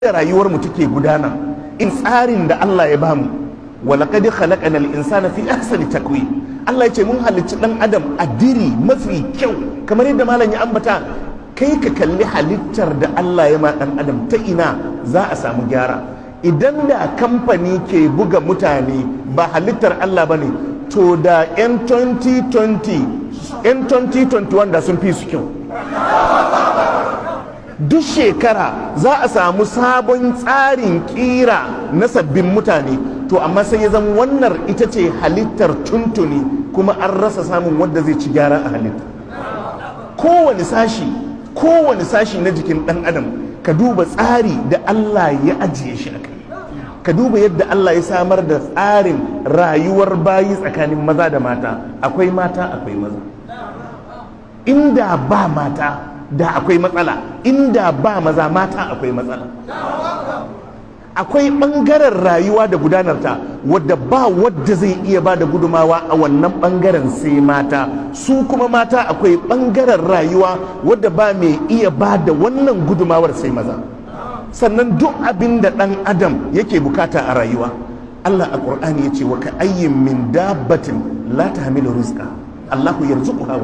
da rayuwar mu take gudana in tsarin da Allah ya bamu walaqad khalaqana al-insana fi ahsani taqwim. Allah ya ce mun halicci dan adam a diri mafi kyau, kamar yadda malam ya ambata. Kai ka kalli halittar da Allah ya ma dan adam, ta ina za a samu gyara? Idan da kamfani ke buga mutane ba halittar Allah bane, to da yan 2020 yan 2021 da sun fi su kyau. Duk shekara za a samu sabon tsarin kira na sabbin mutane, to amma sai ya zama wannan ita ce halittar tuntuni, kuma an rasa samun wanda zai ci gyara a halitta. Kowane sashi na jikin ɗan adam ka duba tsari da Allah ya ajiye shi a kai, ka duba yadda Allah ya samar da tsarin rayuwar bayi tsakanin maza da mata. Akwai mata akwai maza. Inda ba mata da akwai matsala, inda ba maza mata akwai matsala. Akwai ɓangaren rayuwa da gudanarta wadda ba wadda zai iya ba da gudumawa a wannan ɓangaren sai mata. Su kuma mata akwai ɓangaren rayuwa wadda ba mai iya ba da wannan gudumawar sai maza. Sannan duk abin da ɗan adam yake bukata a rayuwa, Allah a Ƙur'ani ya ce wa ka ayyin min dabbatin la tahmilu rizqa Allahu yarzuquha